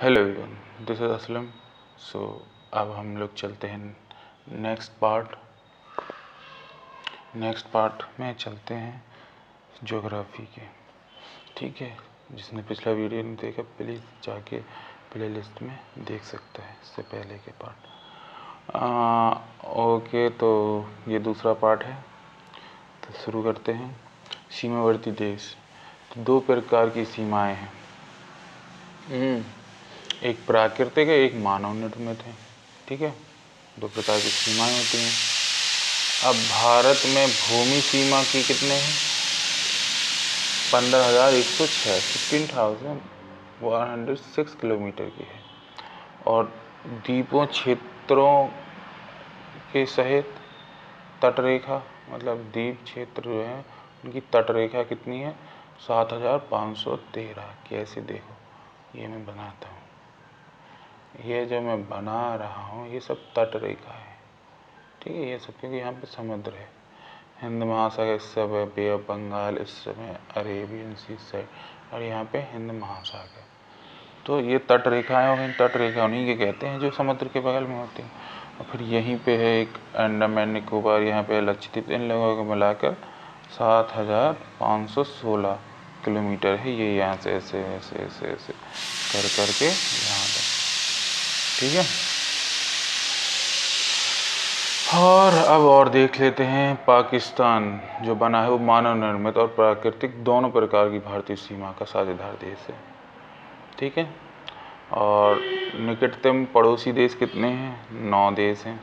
Hello everyone, this is Aslam. So अब हम लोग चलते हैं नेक्स्ट पार्ट में चलते हैं ज्योग्राफी के। ठीक है, जिसने पिछला वीडियो नहीं देखा प्लीज़ जाके प्लेलिस्ट में देख सकता है इससे पहले के पार्ट। ओके, तो ये दूसरा पार्ट है, तो शुरू करते हैं। सीमावर्ती देश, तो दो प्रकार की सीमाएं हैं। एक प्राकृतिक है, एक मानव निर्मित है। ठीक है, दो प्रकार की सीमाएं होती हैं। अब भारत में भूमि सीमा की कितने हैं? 15,106 15,106 किलोमीटर की है। और द्वीपों क्षेत्रों के सहित तटरेखा, मतलब द्वीप क्षेत्र जो है उनकी तटरेखा कितनी है? 7,513। कैसे देखो, ये मैं बनाता हूँ, ये जो मैं बना रहा हूँ ये सब तट रेखा है। ठीक है, ये सब क्योंकि यहाँ पे समुद्र है, हिंद महासागर इस समय, बे ऑफ बंगाल इस समय, अरेबियन सी साइड, और यहाँ पे हिंद महासागर। तो ये तट रेखाएं हो गई। तट रेखा उन्हीं के कहते हैं जो समुद्र के बगल में होती हैं। और फिर यहीं पे है एक अंडमान निकोबार, यहाँ पे लक्षद्वीप, इन लोगों को मिलाकर 7,516 किलोमीटर है। ये यहाँ से ऐसे ऐसे ऐसे ऐसे कर करके यहाँ तक। ठीक है, और अब और देख लेते हैं पाकिस्तान जो बना है वो मानव निर्मित और प्राकृतिक दोनों प्रकार की भारतीय सीमा का साझेदार देश है। ठीक है, और निकटतम पड़ोसी देश कितने हैं? 9 देश हैं।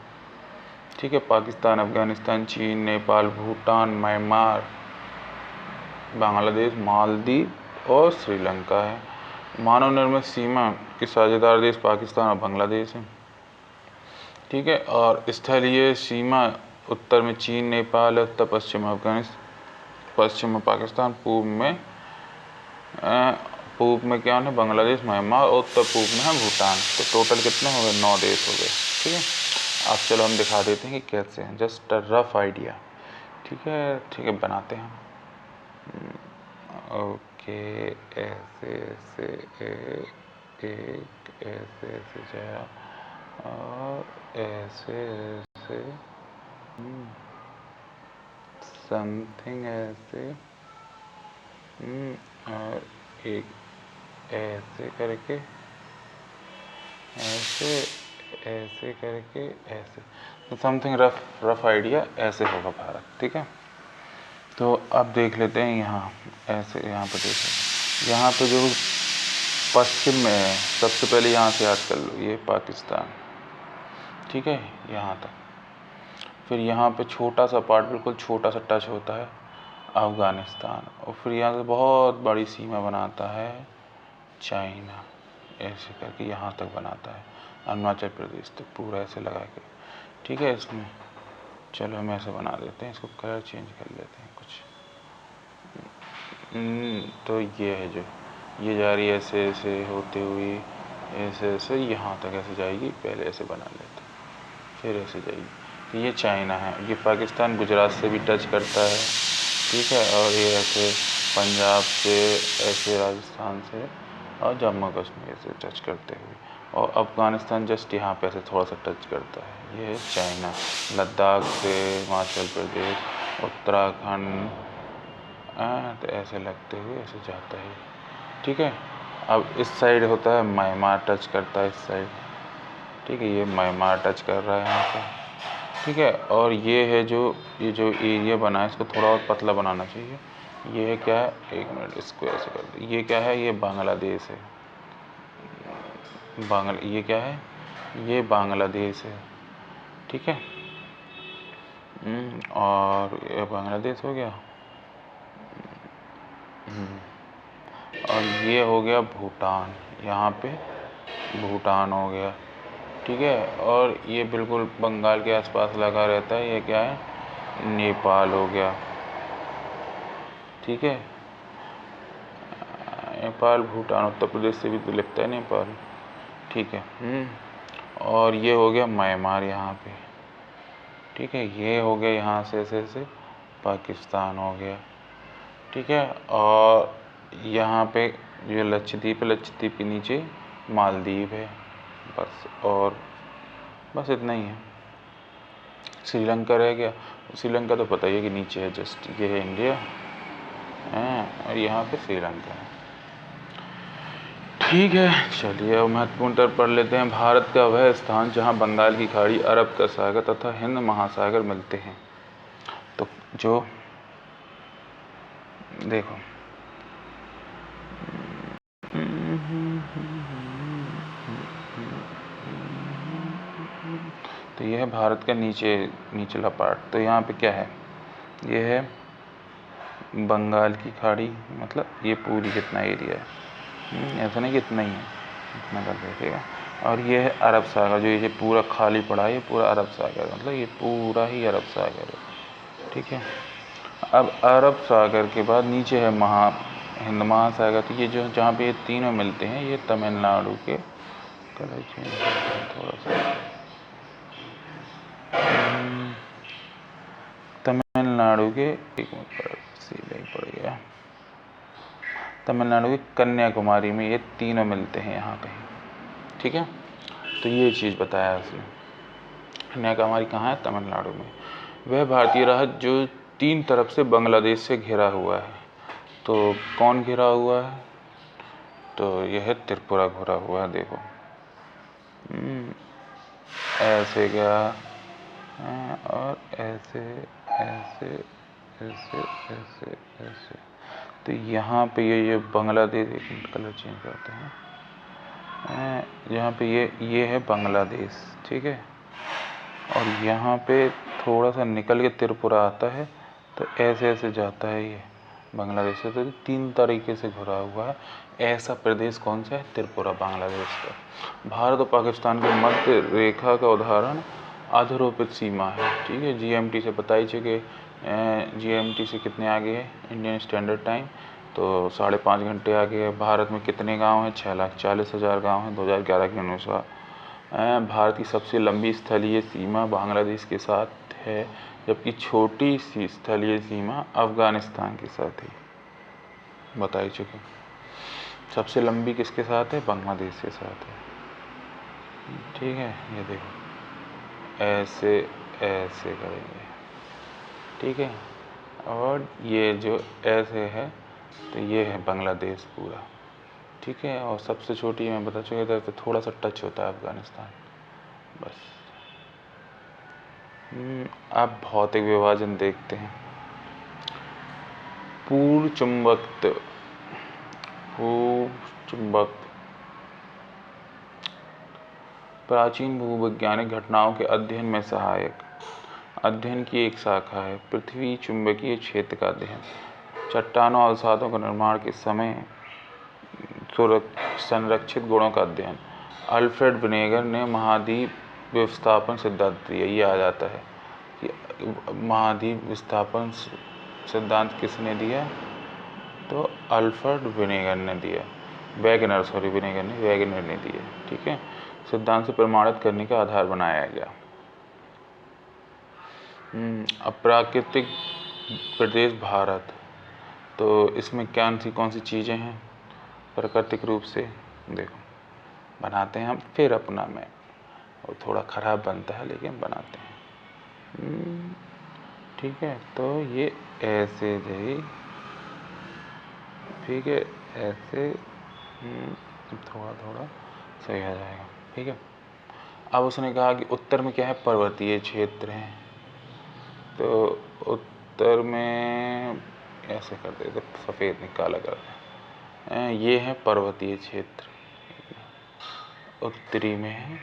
ठीक है, पाकिस्तान, अफगानिस्तान, चीन, नेपाल, भूटान, म्यांमार, बांग्लादेश, मालदीव और श्रीलंका है। मानव निर्मित सीमा के साझेदार देश पाकिस्तान और बांग्लादेश हैं। ठीक है, और स्थलीय सीमा उत्तर में चीन, नेपाल, उत्तर पश्चिम अफगानिस्तान, पश्चिम में पाकिस्तान, पूर्व में क्या है? बांग्लादेश, म्यांमार, और उत्तर पूर्व में है भूटान। तो टोटल कितने हो गए? 9 देश हो गए। ठीक है, अब चलो हम दिखा देते हैं कि कैसे हैं, जस्ट अ रफ आइडिया। ठीक है, बनाते हैं। ओके, ऐसे ऐसे एक ऐसे ऐसे जाया और ऐसे ऐसे समथिंग ऐसे, और एक ऐसे करके, ऐसे ऐसे करके, ऐसे, तो समथिंग रफ आइडिया ऐसे होगा भारत। ठीक है, तो अब देख लेते हैं यहाँ ऐसे, यहाँ पे देखो, यहाँ पे जो पश्चिम में है, सबसे पहले यहाँ से याद कर लो, ये पाकिस्तान। ठीक है, यहाँ तक। फिर यहाँ पे छोटा सा पार्ट, बिल्कुल छोटा सा टच होता है अफ़गानिस्तान, और फिर यहाँ से बहुत बड़ी सीमा बनाता है चाइना, ऐसे करके यहाँ तक बनाता है अरुणाचल प्रदेश तक पूरा ऐसे लगा के। ठीक है, इसमें चलो हम ऐसे बना देते हैं, इसको कलर चेंज कर लेते हैं कुछ। तो ये है जो ये जा रही है ऐसे ऐसे होते हुए, ऐसे ऐसे यहाँ तक ऐसे जाएगी। पहले ऐसे बना लेते हैं, फिर ऐसे जाएगी। तो ये चाइना है, ये पाकिस्तान गुजरात से भी टच करता है। ठीक है, और ये ऐसे पंजाब से, ऐसे राजस्थान से, और जम्मू कश्मीर से टच करते हुए, और अफ़गानिस्तान जस्ट यहाँ पे ऐसे थोड़ा सा टच करता है। ये है चाइना। लद्दाख से हिमाचल प्रदेश, उत्तराखंड, तो ऐसे लगते हुए ऐसे जाता है। ठीक है, अब इस साइड होता है म्यांमार, टच करता है इस साइड। ठीक है, ये म्यांमार टच कर रहा है यहाँ पे। ठीक है, और ये है ये जो एरिया बना है, इसको थोड़ा और पतला बनाना चाहिए। ये है क्या है, एक मिनट, इसको ऐसे कर दो। ये क्या है? ये बांग्लादेश है। ये क्या है? ये बांग्लादेश है। ठीक है, और ये बांग्लादेश हो गया। और ये हो गया भूटान, यहाँ पे भूटान हो गया। ठीक है, और ये बिल्कुल बंगाल के आसपास लगा रहता है, ये क्या है? नेपाल हो गया। ठीक है, नेपाल, भूटान, उत्तर प्रदेश से भी तो लगता है नेपाल। ठीक है, और ये हो गया म्यांमार यहाँ पे। ठीक है, ये हो गया यहाँ से ऐसे पाकिस्तान हो गया। ठीक है, और यहाँ पे जो लक्षद्वीप है, लक्षद्वीप के नीचे मालदीव है बस, और बस इतना ही है। श्रीलंका रह गया। श्रीलंका तो पता ही है कि नीचे है, जस्ट ये है इंडिया और यहाँ पे श्रीलंका है। ठीक है, चलिए अब महत्वपूर्ण तर्क पढ़ लेते हैं। भारत का वह स्थान जहाँ बंगाल की खाड़ी, अरब का सागर तथा हिंद महासागर मिलते हैं। तो जो देखो तो यह है भारत का निचला पार्ट। तो यहाँ पे क्या है, ये है बंगाल की खाड़ी, मतलब ये पूरी कितना एरिया है, ऐसा नहीं कितना ही है, इतना कर देखिएगा। और ये है अरब सागर, जो ये पूरा खाली पड़ा है, ये पूरा अरब सागर, मतलब ये पूरा ही अरब सागर है। ठीक है, अब अरब सागर के बाद नीचे है हिंद महासागर। तो ये जो जहाँ पे ये तीनों मिलते हैं, ये तमिलनाडु के, कलर चेंज करते हैं थोड़ा सा, तमिलनाडु के, एक मिनट पर सीधा ही पड़ गया, तमिलनाडु की कन्याकुमारी में ये तीनों मिलते हैं यहाँ कहीं। ठीक है, तो ये चीज़ बताया उसने। कन्याकुमारी कहाँ है, तमिलनाडु में। वह भारतीय राज्य जो 3 तरफ से बांग्लादेश से घिरा हुआ है। तो कौन घिरा हुआ है, तो यह है त्रिपुरा घिरा हुआ है। देखो ऐसे गया और ऐसे ऐसे ऐसे ऐसे ऐसे। तो यहाँ पे ये बांग्लादेश, एक मिनट कलर चेंज करते हैं, यहाँ पे ये है बांग्लादेश। ठीक है, और यहाँ पे थोड़ा सा निकल के त्रिपुरा आता है, तो ऐसे ऐसे जाता है ये बांग्लादेश से। तो 3 तरीके से घुरा हुआ है। ऐसा प्रदेश कौन सा है, त्रिपुरा, बांग्लादेश का। भारत और पाकिस्तान के मध्य रेखा का उदाहरण अधोरोपित सीमा है। ठीक है, जीएमटी से बताई चुके, जीएमटी से कितने आगे है, इंडियन स्टैंडर्ड टाइम, तो 5.5 घंटे आगे है। भारत में कितने गांव हैं, 6,40,000 गांव हैं 2011 के अनुसार। भारत की सबसे लंबी स्थलीय सीमा बांग्लादेश के साथ है, जबकि छोटी सी स्थलीय सीमा अफगानिस्तान के साथ है। बताई चुके, सबसे लंबी किसके साथ है, बांग्लादेश के साथ है। ठीक है, ये देखो ऐसे ऐसे करेंगे। ठीक है, और ये जो ऐसे है, तो ये है बांग्लादेश पूरा। ठीक है, और सबसे छोटी मैं बता चुका था, तो थोड़ा सा टच होता है अफगानिस्तान, बस। अब भौतिक विभाजन देखते हैं। पूर्ण चुंबकत्व, प्राचीन भूवैज्ञानिक घटनाओं के अध्ययन में सहायक अध्ययन की एक शाखा है। पृथ्वी चुंबकीय क्षेत्र का अध्ययन, चट्टानों और अवसादों के निर्माण के समय संरक्षित गुणों का अध्ययन। अल्फ्रेड विनेगर ने महाद्वीप विस्थापन सिद्धांत दिया। ये आ जाता है कि महाद्वीप विस्थापन सिद्धांत किसने दिया, तो अल्फ्रेड विनेगर ने दिया, वैगनर ने दिया। ठीक है, सिद्धांत से प्रमाणित करने का आधार बनाया गया। अप्राकृतिक प्रदेश भारत, तो इसमें कौन सी चीज़ें हैं प्राकृतिक रूप से, देखो बनाते हैं हम फिर अपना मैप, और थोड़ा ख़राब बनता है लेकिन बनाते हैं। ठीक है, तो ये ऐसे जाए, ठीक है, ऐसे थोड़ा थोड़ा सही आ जाएगा। ठीक है, अब उसने कहा कि उत्तर में क्या है, पर्वतीय क्षेत्र हैं। तो उत्तर में ऐसे कर देते, सफ़ेद नहीं काला कर दें, ये है पर्वतीय क्षेत्र, उत्तरी में है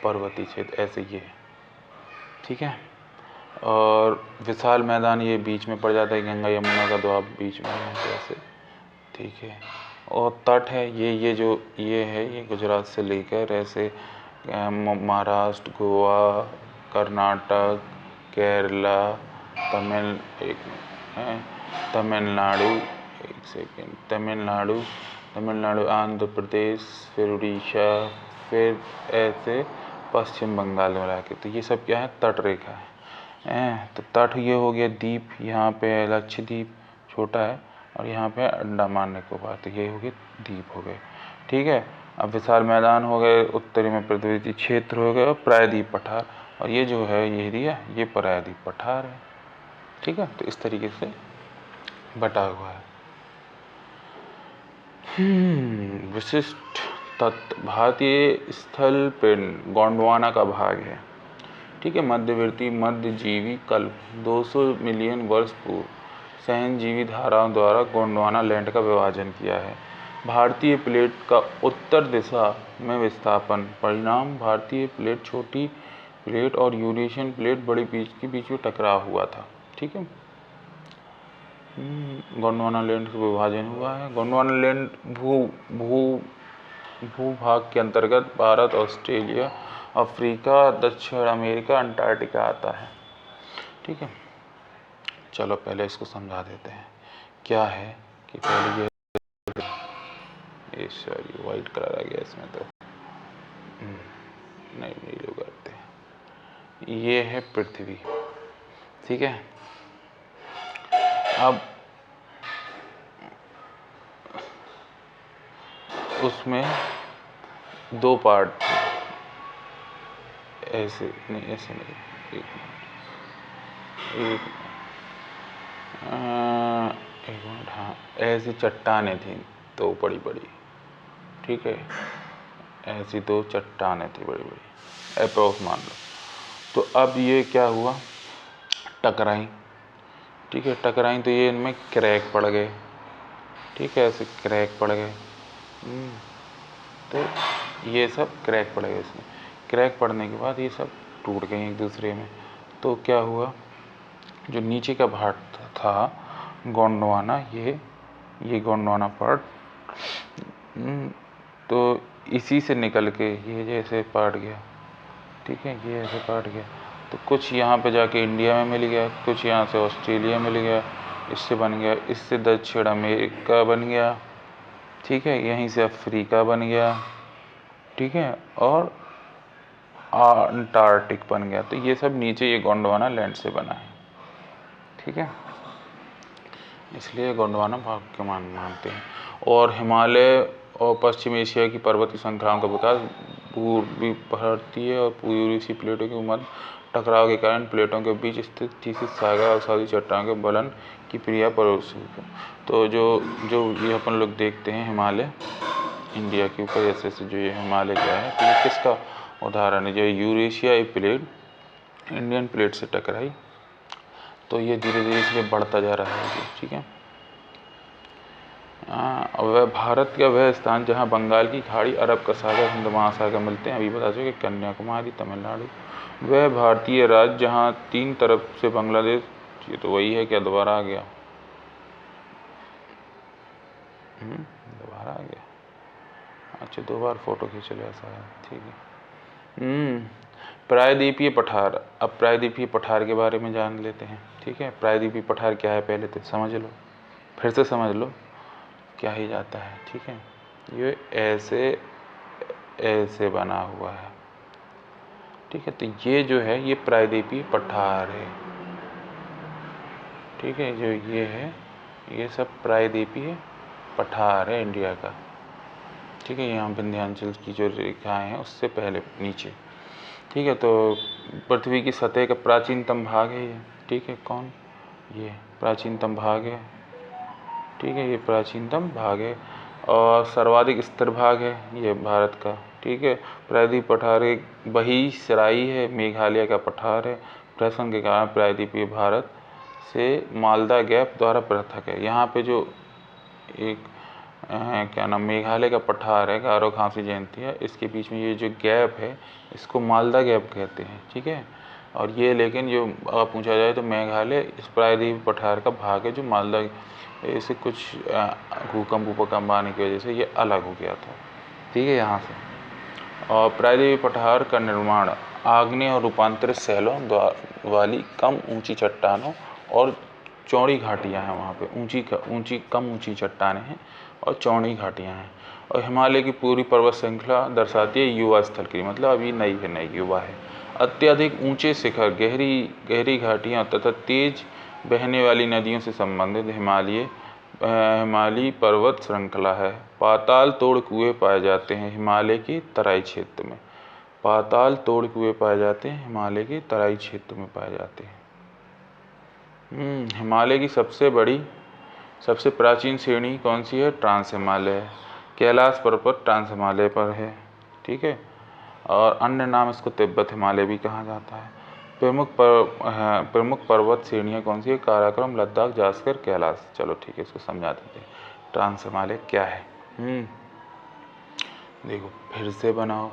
पर्वतीय क्षेत्र, ऐसे ये है। ठीक है, और विशाल मैदान ये बीच में पड़ जाता है, गंगा यमुना का दोआब बीच में है जैसे। ठीक है, और तट है ये जो ये है, ये गुजरात से लेकर ऐसे महाराष्ट्र, गोवा, कर्नाटक, केरला, तमिलनाडु, एक सेकेंड, तमिलनाडु, आंध्र प्रदेश, फिर उड़ीसा, फिर ऐसे पश्चिम बंगाल में लाके। तो ये सब क्या है, तट रेखा है। तो तट ये हो गया द्वीप, यहाँ पे लक्षद्वीप छोटा है, और यहाँ पे अंडमान निकोबार, तो ये हो गए द्वीप हो गए। ठीक है, अब विशाल मैदान हो गए, उत्तरी में पर्वतीय क्षेत्र हो गए और प्रायद्वीप पठार, और ये जो है ये एरिया ये प्रायद्वीप पठार है। ठीक है, तो इस तरीके से बटा हुआ है। विशिष्ट तत्व, भारतीय स्थल पिंड गोंडवाना का भाग है। ठीक है, मध्यवर्ती मध्यजीवी कल्प 200 मिलियन वर्ष पूर्व सहनजीवी धाराओं द्वारा गोंडवाना लैंड का विभाजन किया है। भारतीय प्लेट का उत्तर दिशा में विस्थापन परिणाम भारतीय प्लेट, छोटी प्लेट और यूरेशियन प्लेट बड़ी के बीच में टकराव हुआ था। ठीक है, गोंडवाना लैंड का विभाजन हुआ है। गोंडवाना लैंड भूभाग के अंतर्गत भारत, ऑस्ट्रेलिया, अफ्रीका, दक्षिण अमेरिका, अंटार्कटिका आता है। ठीक है, चलो पहले इसको समझा देते हैं क्या है कि पहले ये सॉरी वाइट कलर आ गया इसमें, तो नहीं नीले करते हैं। ये है पृथ्वी। ठीक है, अब उसमें दो पार्ट थे, ऐसे नहीं, ऐसे नहीं, एक मिनट, हाँ ऐसी चट्टानें थी दो बड़ी बड़ी। ठीक है, ऐसी दो चट्टानें थी बड़ी बड़ी, अप्रोक्स मान लो। तो अब ये क्या हुआ, टकराई। ठीक है, टकराई तो ये इनमें क्रैक पड़ गए। ठीक है, ऐसे क्रैक पड़ गए। तो ये सब क्रैक पड़ गए इसमें। क्रैक पड़ने के बाद ये सब टूट गए एक दूसरे में। तो क्या हुआ, जो नीचे का भाग था गोंडवाना, ये गोंडवाना पार्ट, तो इसी से निकल के ये जैसे पार्ट गया। ठीक है, ये ऐसे पार्ट गया, तो कुछ यहाँ पे जाके इंडिया में मिल गया, कुछ यहाँ से ऑस्ट्रेलिया मिल गया, इससे बन गया, इससे दक्षिण अमेरिका बन गया। ठीक है, यहीं से अफ्रीका बन गया। ठीक है, और अंटार्कटिक बन गया। तो ये सब नीचे ये गोंडवाना लैंड से बना है। ठीक है, इसलिए गोंडवाना भाग के मानते हैं। और हिमालय और पश्चिम एशिया की पर्वतीय श्रृंखलाओं का विकास पूर्वी भारतीय और यूरेशियन प्लेटों के मध्य टकराव के कारण प्लेटों के बीच स्थित थीसिस सागर और सारी चट्टानों के बलन की क्रिया पर। तो जो ये अपन लोग देखते हैं हिमालय इंडिया के ऊपर ऐसे जो ये हिमालय क्या है, तो ये किसका उदाहरण है, जो यूरेशिया प्लेट इंडियन प्लेट से टकराई, तो ये धीरे धीरे इसलिए बढ़ता जा रहा है। ठीक है, वह भारत का वह स्थान जहाँ बंगाल की खाड़ी, अरब का सागर, हिंद महासागर मिलते हैं, अभी बता चुके, कन्याकुमारी, तमिलनाडु। वह भारतीय राज्य जहाँ तीन तरफ से बांग्लादेश, ये तो वही है क्या, दोबारा आ गया, दोबारा आ गया, अच्छा 2 बार फोटो खींच लिया ऐसा। ठीक है, प्रायद्वीपीय पठार। अब प्रायद्वीपीय पठार के बारे में जान लेते हैं। ठीक है, प्रायद्वीपीय पठार क्या है पहले तो समझ लो, फिर से समझ लो क्या ही जाता है। ठीक है, ये ऐसे बना हुआ है। ठीक है, तो ये जो है ये प्रायद्वीपीय पठार है। ठीक है, जो ये है ये सब प्रायद्वीपीय पठार है इंडिया का। ठीक है, यहाँ विंध्याचल की जो रेखाएं हैं उससे पहले नीचे। ठीक है, तो पृथ्वी की सतह का प्राचीनतम भाग है ये। ठीक है, कौन, ये प्राचीनतम भाग है। ठीक है, ये प्राचीनतम भाग है और सर्वाधिक स्थिर भाग है ये भारत का। ठीक है, प्रायद्वीप पठार एक बहिसराई है, मेघालय का पठार है। प्रश्न के कारण प्रायद्वीपीय भारत से मालदा गैप द्वारा पृथक है। यहाँ पे जो एक क्या नाम मेघालय का पठार है, गारो खासी जयंतिया, इसके बीच में ये जो गैप है इसको मालदा गैप कहते हैं। ठीक है, और ये लेकिन जो पूछा जाए तो मेघालय इस प्रायद्वीप पठार का भाग है, जो मालदा ऐसे कुछ भूकंप आने की वजह से ये अलग हो गया था। ठीक है, यहाँ से। और प्रायद्वीप पठार का निर्माण आग्नेय और रूपांतरित शैलों वाली कम ऊंची चट्टानों और चौड़ी घाटियाँ हैं। वहाँ पे कम ऊंची चट्टानें हैं और चौड़ी घाटियाँ हैं। और हिमालय की पूरी पर्वत श्रृंखला दर्शाती है युवा स्थल की, मतलब अभी नई युवा है। अत्यधिक ऊंचे शिखर, गहरी घाटियाँ तथा तेज बहने वाली नदियों से संबंधित हिमालयी पर्वत श्रृंखला है। पाताल तोड़ कुएं पाए जाते हैं हिमालय की तराई क्षेत्र में। पाताल तोड़ कुएं पाए जाते हैं हिमालय के तराई क्षेत्र में पाए जाते हैं। हिमालय की सबसे प्राचीन श्रेणी कौन सी है? ट्रांस हिमालय है। कैलाश पर्वत ट्रांस हिमालय पर है, ठीक है। और अन्य नाम इसको तिब्बत हिमालय भी कहा जाता है। प्रमुख पर्वत श्रेणियाँ कौन सी है? काराकोरम, लद्दाख, जास्कर, कैलाश। चलो ठीक है, इसको समझा देते हैं ट्रांस हिमालय क्या है। देखो फिर से बनाओ।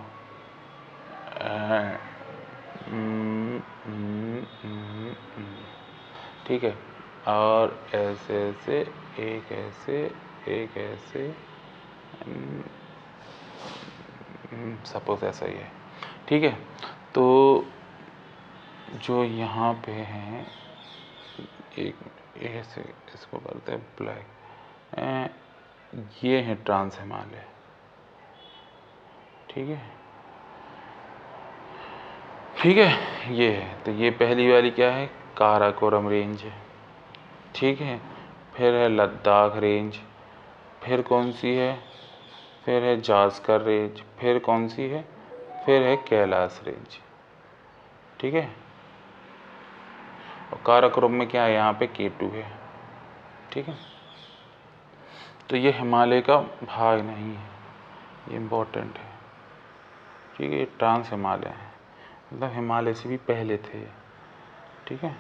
ठीक है, और ऐसे ऐसे, एक ऐसे, सपोज ऐसा ही है, ठीक है। तो जो यहाँ पे है, एक ऐसे इसको करते हैं ब्लैक, ये है ट्रांस हिमालय, ठीक है, ठीक है। ये है, तो ये पहली वाली क्या है? काराकोरम रेंज है, ठीक है। फिर है लद्दाख रेंज, फिर कौन सी है? फिर है जास्कर रेंज, फिर कौन सी है? फिर है कैलाश रेंज, ठीक है। और काराकोरम में क्या है? यहाँ पे K2 है, ठीक है। तो ये हिमालय का भाग नहीं है, ये इम्पोर्टेंट है, ठीक है। ये ट्रांस हिमालय है, मतलब हिमालय से भी पहले थे, ठीक है।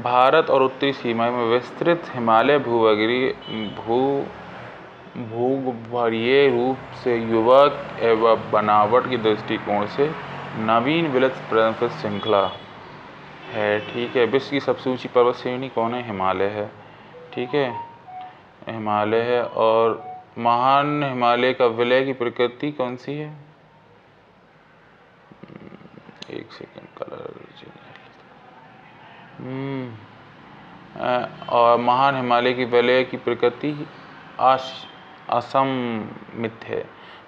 भारत और उत्तरी सीमा में विस्तृत हिमालय भूगर्भीय रूप से युवक एवं बनावट के दृष्टिकोण से नवीन विलस पर्वत श्रृंखला है, ठीक है। विश्व की सबसे ऊंची पर्वत श्रेणी कौन है? हिमालय है, ठीक है, हिमालय है। और महान हिमालय का विलय की प्रकृति कौन सी है? एक सेकंड, कलर और महान हिमालय की विलय की प्रकृति असममित है,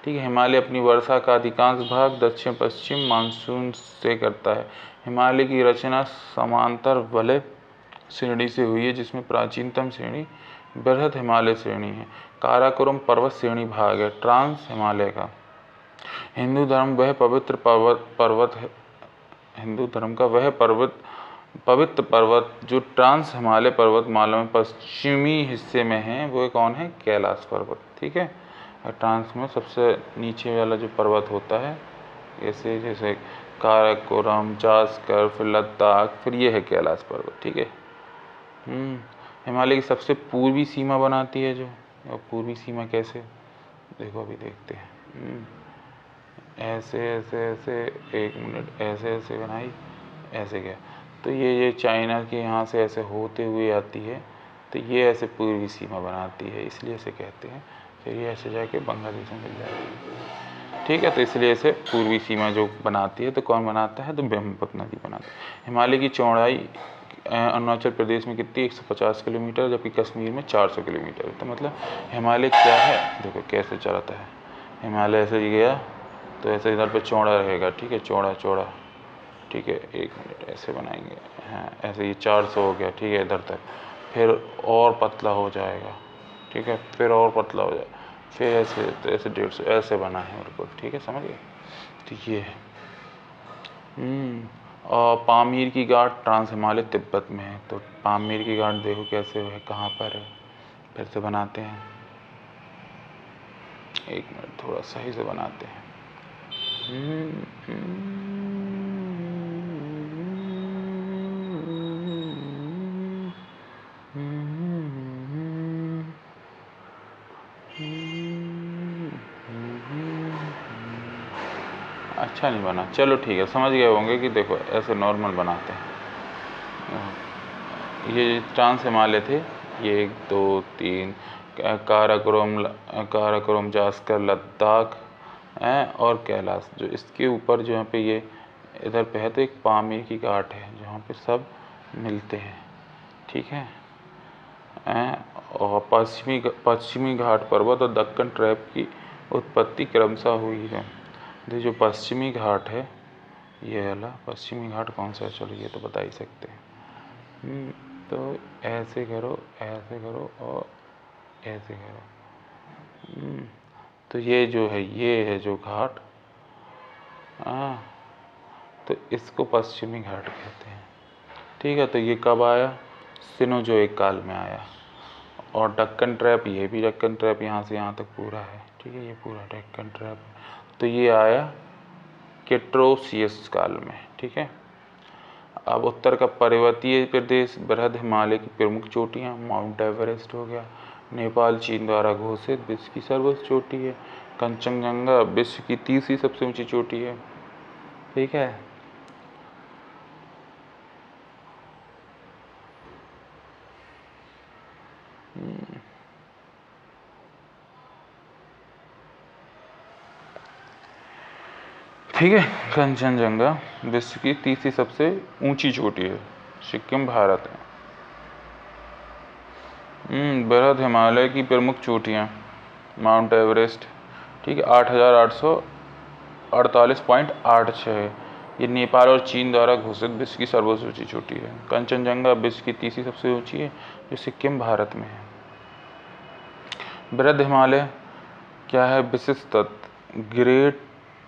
ठीक है। हिमालय अपनी वर्षा का अधिकांश भाग दक्षिण पश्चिम मानसून से करता है। हिमालय की रचना समांतर वलय श्रेणी से हुई है, जिसमें प्राचीनतम श्रेणी बृहद हिमालय श्रेणी है। काराकोरम पर्वत श्रेणी भाग है ट्रांस हिमालय का। हिंदू धर्म वह पवित्र पर्वत है, हिंदू धर्म का वह पवित्र पर्वत जो ट्रांस हिमालय पर्वतमाला में पश्चिमी हिस्से में है, वो कौन है? कैलाश पर्वत, ठीक है। और ट्रांस में सबसे नीचे वाला जो पर्वत होता है, ऐसे जैसे काराकोरम, जास्कर, फिर लद्दाख, फिर ये है कैलाश पर्वत, ठीक है। हिमालय की सबसे पूर्वी सीमा बनाती है जो, और पूर्वी सीमा कैसे? देखो अभी देखते हैं। ऐसे ऐसे ऐसे, एक मिनट, ऐसे ऐसे बनाई, ऐसे क्या? तो ये चाइना के यहाँ से ऐसे होते हुए आती है, तो ये ऐसे पूर्वी सीमा बनाती है, इसलिए इसे कहते हैं। फिर ये ऐसे जाके बांग्लादेश में मिल जाएगी, ठीक है। तो इसलिए इसे पूर्वी सीमा जो बनाती है, तो कौन बनाता है? तो ब्रह्मपुत्र नदी बनाती है। हिमालय की चौड़ाई अरुणाचल प्रदेश में कितनी? 150 किलोमीटर, जबकि कश्मीर में 400 किलोमीटर। तो मतलब हिमालय क्या है? देखो कैसे चलता है, हिमालय ऐसे गया तो ऐसे इधर पे चौड़ा रहेगा, ठीक है, चौड़ा चौड़ा, ठीक है। एक मिनट, ऐसे बनाएंगे, हाँ ऐसे, ये 400 हो गया, ठीक है, इधर तक। फिर और पतला हो जाएगा, ठीक है, फिर और पतला हो जाएगा, फिर ऐसे, तो ऐसे 150 ऐसे बना है मेरे को, ठीक है, समझ गए। तो ये है। और पामीर की घाट ट्रांस हिमालय तिब्बत में है। तो पामीर की घाट देखो कैसे है, कहाँ पर है, फिर से बनाते हैं। एक मिनट, थोड़ा सही से बनाते हैं। अच्छा नहीं बना, चलो ठीक है, समझ गए होंगे कि देखो ऐसे नॉर्मल बनाते हैं। ये ट्रांस हिमालय थे, ये 1 2 3 काराकोरम, जास्कर, लद्दाख और कैलाश। जो इसके ऊपर जो यहाँ पे ये इधर पे है, तो एक पामीर की घाट है जहाँ पे सब मिलते हैं, ठीक है। और पश्चिमी घाट पर्वत और दक्कन ट्रैप की उत्पत्ति क्रमशः हुई है। तो जो पश्चिमी घाट है, ये वाला पश्चिमी घाट कौन सा है? चलो ये तो बता ही सकते हैं। तो ऐसे करो और ऐसे करो। तो ये जो है, ये है जो घाट, हाँ, तो इसको पश्चिमी घाट कहते हैं। ठीक है, तो ये कब आया? सिनोजोइक काल में आया। और डक्कन ट्रैप, ये भी डक्कन ट्रैप यहाँ से यहाँ तक पूरा है। ठीक है, ये पूरा डक्कन ट्रैप, तो ये आया क्रेटोसियस काल में। ठीक है, अब उत्तर का पर्वतीय प्रदेश, बृहद हिमालय की प्रमुख चोटियाँ, माउंट एवरेस्ट हो गया, नेपाल चीन द्वारा घोषित विश्व की सर्वोच्च चोटी है, कंचनजंगा विश्व की तीसरी सबसे ऊंची चोटी है। ठीक है, ठीक है, कंचनजंगा विश्व की तीसरी सबसे ऊंची चोटी है, सिक्किम भारत है। बृहद हिमालय की प्रमुख चोटियाँ, माउंट एवरेस्ट, ठीक है, 8,848.86 है। ये नेपाल और चीन द्वारा घोषित विश्व की सर्वोच्च ऊंची चोटी है। कंचनजंगा विश्व की तीसरी सबसे ऊंची है, जो सिक्किम भारत में है। बृहद हिमालय क्या है? विशिष्ट तत्व, ग्रेट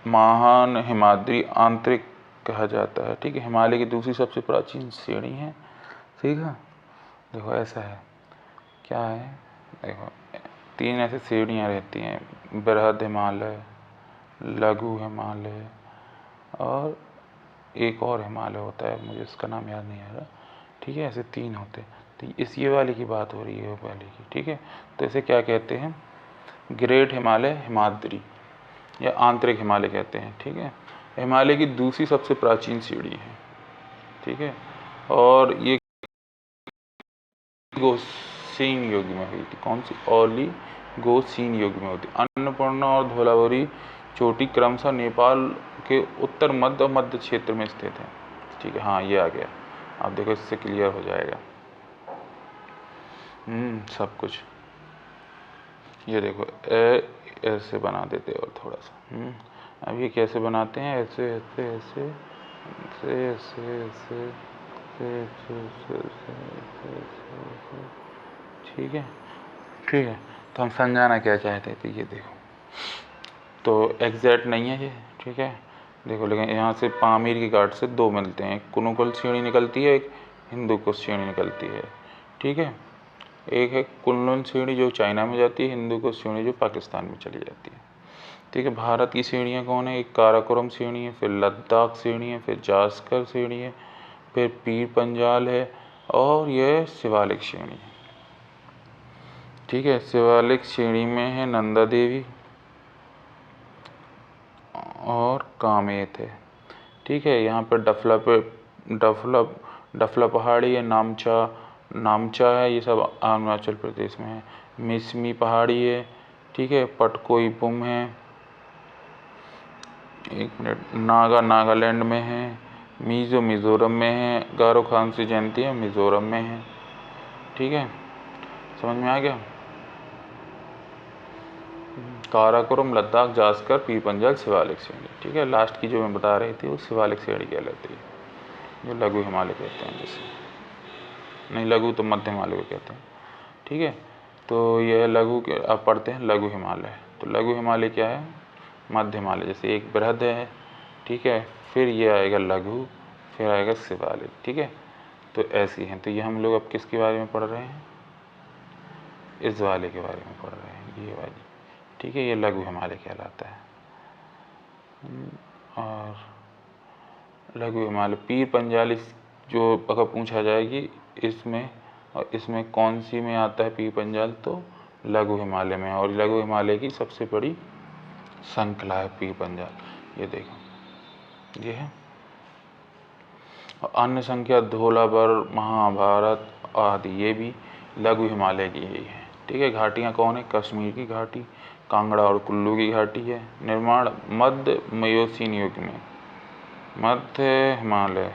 महान हिमाद्री आंतरिक कहा जाता है। ठीक है, हिमालय की दूसरी सबसे प्राचीन श्रेणी है। ठीक है, देखो ऐसा है, क्या है, देखो 3 ऐसी श्रेणियाँ रहती हैं, बृहद हिमालय, लघु हिमालय और एक और हिमालय होता है, मुझे उसका नाम याद नहीं आ रहा। ठीक है, ऐसे 3 होते हैं। तो इस ये वाले की बात हो रही है, वाले की। ठीक है, तो इसे क्या कहते हैं? ग्रेट हिमालय हिमाद्री या आंतरिक हिमालय कहते हैं। ठीक है, हिमालय की दूसरी सबसे प्राचीन श्रेणी है। ठीक है, और ये ओलिगोसीन युग में हुई थी। कौन सी? ओलिगोसीन युग में होती। अन्नपूर्णा और धौलावरी चोटी क्रमशः नेपाल के उत्तर मध्य और मध्य क्षेत्र में स्थित है। ठीक है, हाँ ये आ गया, आप देखो इससे क्लियर हो जाएगा सब कुछ। ये देखो ऐसे बना देते और थोड़ा सा अब ये कैसे बनाते हैं? ऐसे ऐसे ऐसे ऐसे ऐसे ऐसे ठीक है, ठीक है, तो हम समझाना क्या चाहते थे, ये देखो, तो एग्जैक्ट नहीं है ये। ठीक है, देखो, लेकिन यहाँ से पामीर की घाट से 2 मिलते हैं, एक कुनुकुल श्रेणी निकलती है, एक हिंदूकुश श्रेणी निकलती है। ठीक है, एक है कुनलुन श्रेणी जो चाइना में जाती है, हिंदूकुश श्रेणी जो पाकिस्तान में चली जाती है। ठीक है, भारत की श्रेणियाँ कौन है? एक काराकोरम श्रेणी है, फिर लद्दाख श्रेणी है, फिर जास्कर श्रेणी है, फिर पीर पंजाल है, और यह शिवालिक श्रेणी है। ठीक है, शिवालिक श्रेणी में है नंदा देवी और कामेत है। ठीक है, यहाँ पर डफला पहाड़ी है, नामचा है, ये सब अरुणाचल प्रदेश में है। मिसमी पहाड़ी है। ठीक है, पटकोई पुम है, एक मिनट, नागालैंड में है। मिज़ोरम में है। गारो खांसी जयंती है, मिज़ोरम में है। ठीक है, समझ में आ गया? काराकोरम, लद्दाख, जास्कर, पीर पंजाल, शिवालिक श्रेणी। ठीक है, लास्ट की जो मैं बता रही थी वो शिवालिक श्रेणी कहलाती है, जो लघु हिमालय कहते हैं। जैसे नहीं, लघु तो मध्य हिमालय को कहते हैं। ठीक है, तो यह लघु के अब पढ़ते हैं लघु हिमालय। तो लघु हिमालय क्या है? मध्य हिमालय। जैसे एक बृहद है, ठीक है, फिर ये आएगा लघु, फिर आएगा शिवालिक। ठीक है, तो ऐसी हैं। तो ये हम लोग अब किसके बारे में पढ़ रहे हैं? इस वाले के बारे में पढ़ रहे हैं, ये वाली। ठीक है, ये लघु हिमालय कहलाता है। और लघु हिमालय, पीर पंजाल, जो अगर पूछा जाए कि इसमें और इसमें कौन सी में आता है पीर पंजाल, तो लघु हिमालय में। और लघु हिमालय की सबसे बड़ी श्रृंखला है पीर पंजाल। ये देखो, ये है। और अन्य संख्या धौलावर, महाभारत आदि, ये भी लघु हिमालय की ही है। ठीक है, घाटियाँ कौन है? कश्मीर की घाटी, कांगड़ा और कुल्लू की घाटी है। निर्माण मध्य मियोसीन युग में। मध्य हिमालय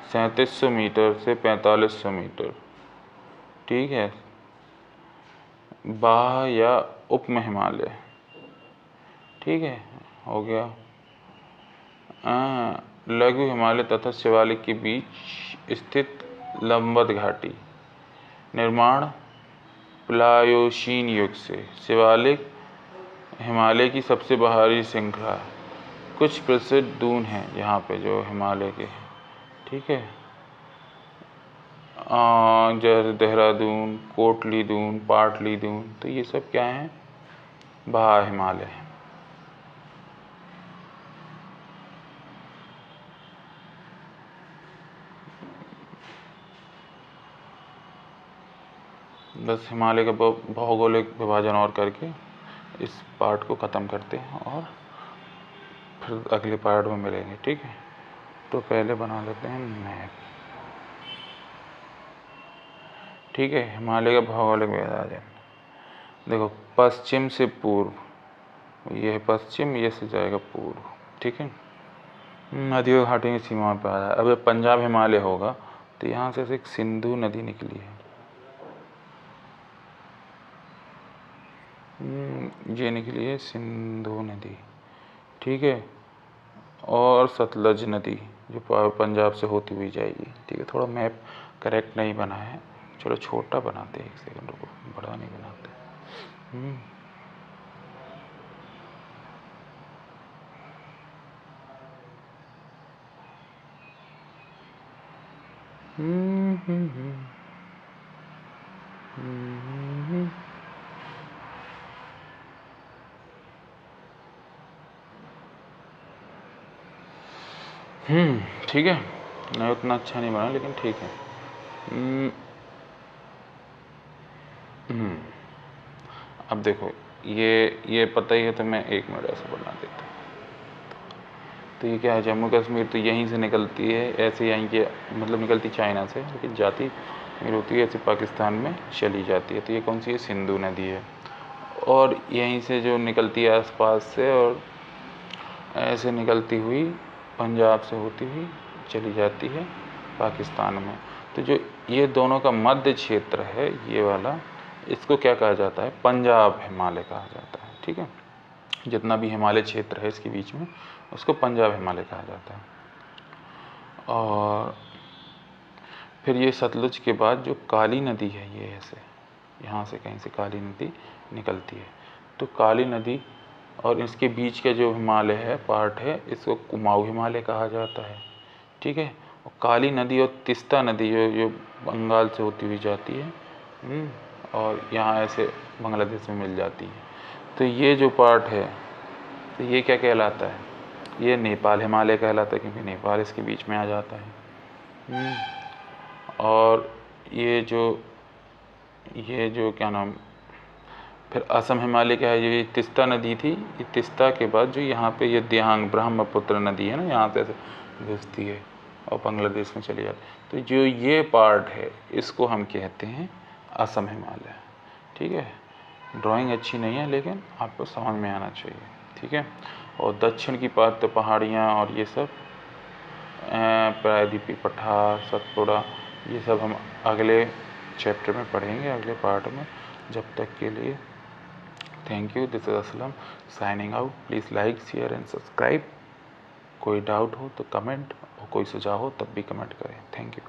3700 मीटर से 4500 मीटर। ठीक है, बाह्य या उप हिमालय। ठीक है, हो गया। लघु हिमालय तथा शिवालिक के बीच स्थित लंबवत घाटी। निर्माण प्लायोशीन युग से। शिवालिक हिमालय की सबसे बाहरी श्रृंखला। कुछ प्रसिद्ध दून हैं यहाँ पे जो हिमालय के हैं, ठीक है। जैसे देहरादून, कोटली दून, पाटली दून, तो ये सब क्या हैं, बाहर हिमालय है। बस हिमालय का भौगोलिक विभाजन और करके इस पार्ट को ख़त्म करते हैं और फिर अगले पार्ट में मिलेंगे, ठीक है। तो पहले बना लेते हैं मैप, ठीक है। हिमालय का भौगोलिक विभाजन देखो, पश्चिम से पूर्व, ये है पश्चिम, ये से जाएगा पूर्व, ठीक है। नदियों घाटियों की सीमा पर आ रहा है। अब जब पंजाब हिमालय होगा तो यहाँ से एक सिंधु नदी निकली है, ये निकली है सिंधु नदी, ठीक है। और सतलज नदी जो पंजाब से होती हुई जाएगी, ठीक है। थोड़ा मैप करेक्ट नहीं बना है, चलो छोटा बनाते हैं, 1 सेकंड रुको, बड़ा नहीं बनाते। ठीक है, नहीं उतना अच्छा नहीं बना लेकिन ठीक है। अब देखो, ये पता ही है, तो मैं 1 मिनट ऐसे बना देता हूँ। तो ये क्या है, जम्मू कश्मीर तो यहीं से निकलती है, ऐसे यहीं के मतलब निकलती चाइना से, लेकिन जाती होती है ऐसे पाकिस्तान में चली जाती है। तो ये कौन सी है, सिंधु नदी है। और यहीं से जो निकलती है आसपास से, और ऐसे निकलती हुई पंजाब से होती हुई चली जाती है पाकिस्तान में। तो जो ये दोनों का मध्य क्षेत्र है, ये वाला, इसको क्या कहा जाता है, पंजाब हिमालय कहा जाता है, ठीक है। जितना भी हिमालय क्षेत्र है इसके बीच में, उसको पंजाब हिमालय कहा जाता है। और फिर ये सतलुज के बाद जो काली नदी है, ये ऐसे यहाँ से कहीं से काली नदी निकलती है। तो काली नदी और इसके बीच का जो हिमालय है, पार्ट है, इसको कुमाऊँ हिमालय कहा जाता है, ठीक है। और काली नदी और तिस्ता नदी जो बंगाल से होती हुई जाती है, और यहाँ ऐसे बांग्लादेश में मिल जाती है। तो ये जो पार्ट है, तो ये क्या कहलाता है, ये नेपाल हिमालय कहलाता है, क्योंकि नेपाल इसके बीच में आ जाता है। और ये जो क्या नाम, फिर असम हिमालय क्या है, ये तिस्ता नदी थी। ये तिस्ता के बाद जो यहाँ पे ये दियांग ब्रह्मपुत्र नदी है ना, यहाँ से ऐसे घुसती है और बांग्लादेश में चली जाती है। तो जो ये पार्ट है, इसको हम कहते हैं असम हिमालय, ठीक है। ड्राइंग अच्छी नहीं है, लेकिन आपको समझ में आना चाहिए, ठीक है। और दक्षिण की पार्ट पहाड़ियाँ और ये सब, प्रायद्वीपीय पठार, सतपुड़ा, ये सब हम अगले चैप्टर में पढ़ेंगे, अगले पार्ट में। जब तक के लिए thank you. This is Aslam signing out. Please like, share and subscribe. कोई डाउट हो तो कमेंट, और कोई सुझाव हो तब भी कमेंट करें। Thank you.